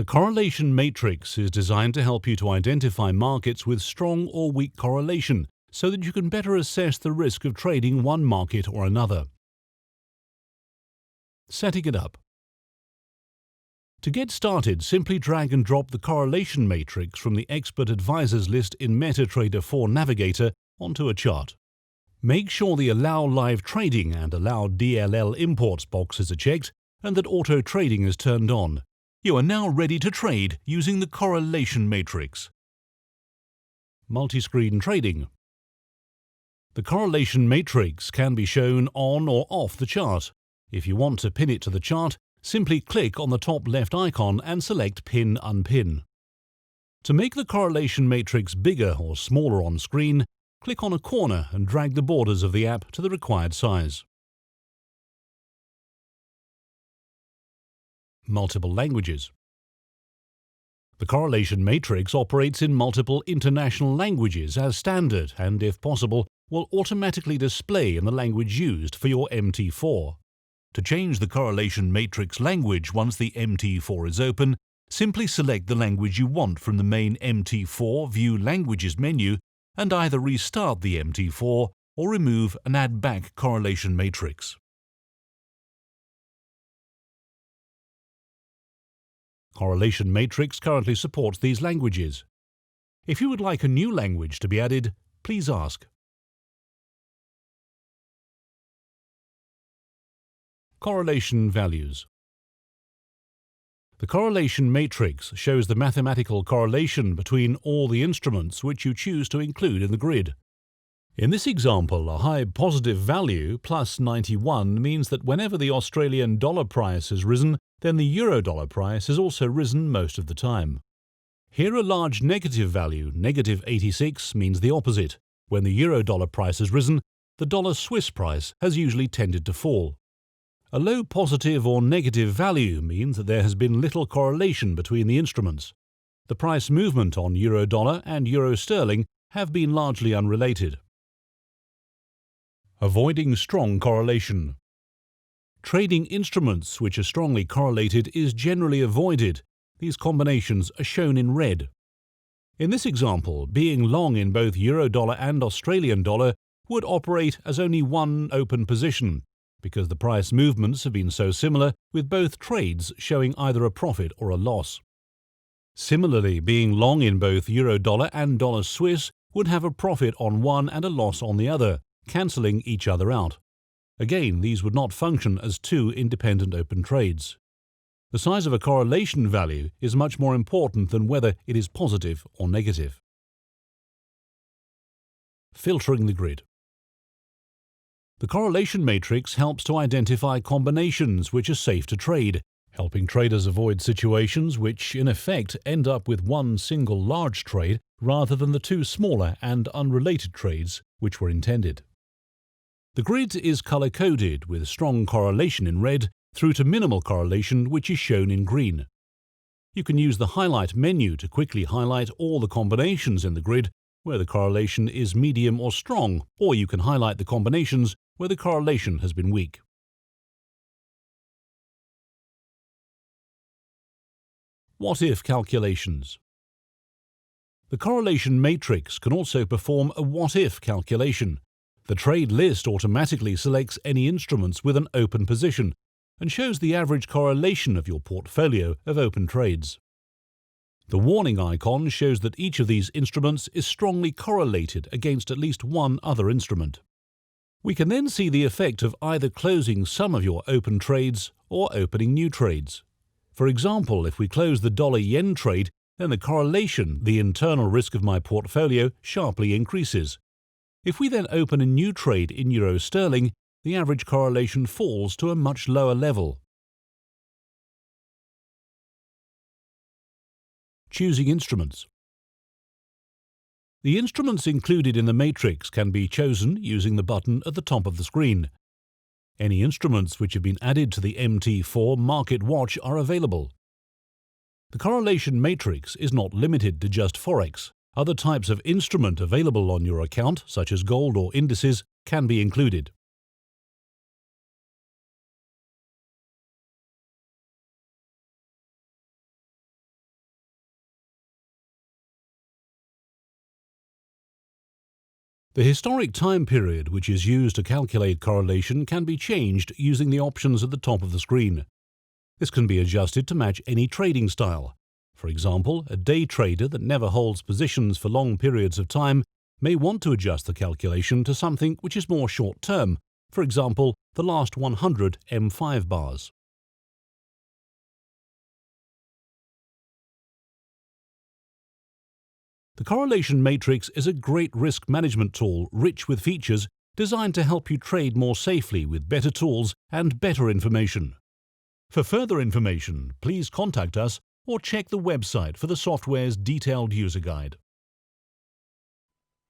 The correlation matrix is designed to help you to identify markets with strong or weak correlation so that you can better assess the risk of trading one market or another. Setting it up. To get started, simply drag and drop the correlation matrix from the Expert Advisors list in MetaTrader 4 Navigator onto a chart. Make sure the Allow Live Trading and Allow DLL Imports boxes are checked and that auto trading is turned on. You are now ready to trade using the correlation matrix. Multi-screen trading. The correlation matrix can be shown on or off the chart. If you want to pin it to the chart, simply click on the top left icon and select Pin Unpin. To make the correlation matrix bigger or smaller on screen, click on a corner and drag the borders of the app to the required size. Multiple languages. The correlation matrix operates in multiple international languages as standard and, if possible, will automatically display in the language used for your MT4. To change the correlation matrix language once the MT4 is open, simply select the language you want from the main MT4 View Languages menu and either restart the MT4 or remove and add back correlation matrix. Correlation matrix currently supports these languages. If you would like a new language to be added, please ask. Correlation values. The correlation matrix shows the mathematical correlation between all the instruments which you choose to include in the grid. In this example, a high positive value, plus 91, means that whenever the Australian dollar price has risen, then the euro dollar price has also risen most of the time. Here a large negative value, negative 86, means the opposite. When the euro dollar price has risen, the dollar Swiss price has usually tended to fall. A low positive or negative value means that there has been little correlation between the instruments. The price movement on euro dollar and euro sterling have been largely unrelated. Avoiding strong correlation. Trading instruments which are strongly correlated is generally avoided. These combinations are shown in red. In this example, being long in both euro dollar and Australian dollar would operate as only one open position, because the price movements have been so similar, with both trades showing either a profit or a loss. Similarly, being long in both euro dollar and dollar Swiss would have a profit on one and a loss on the other, cancelling each other out. Again, these would not function as two independent open trades. The size of a correlation value is much more important than whether it is positive or negative. Filtering the grid. The correlation matrix helps to identify combinations which are safe to trade, helping traders avoid situations which, in effect, end up with one single large trade rather than the two smaller and unrelated trades which were intended. The grid is color-coded with strong correlation in red through to minimal correlation, which is shown in green. You can use the highlight menu to quickly highlight all the combinations in the grid where the correlation is medium or strong, or you can highlight the combinations where the correlation has been weak. What-if calculations. The correlation matrix can also perform a what-if calculation. The trade list automatically selects any instruments with an open position and shows the average correlation of your portfolio of open trades. The warning icon shows that each of these instruments is strongly correlated against at least one other instrument. We can then see the effect of either closing some of your open trades or opening new trades. For example, if we close the dollar-yen trade, then the correlation, the internal risk of my portfolio, sharply increases. If we then open a new trade in euro sterling, the average correlation falls to a much lower level. Choosing instruments. The instruments included in the matrix can be chosen using the button at the top of the screen. Any instruments which have been added to the MT4 Market Watch are available. The correlation matrix is not limited to just Forex. Other types of instrument available on your account, such as gold or indices, can be included. The historic time period which is used to calculate correlation can be changed using the options at the top of the screen. This can be adjusted to match any trading style. For example, a day trader that never holds positions for long periods of time may want to adjust the calculation to something which is more short-term, for example, the last 100 M5 bars. The correlation matrix is a great risk management tool rich with features designed to help you trade more safely with better tools and better information. For further information, please contact us or check the website for the software's detailed user guide.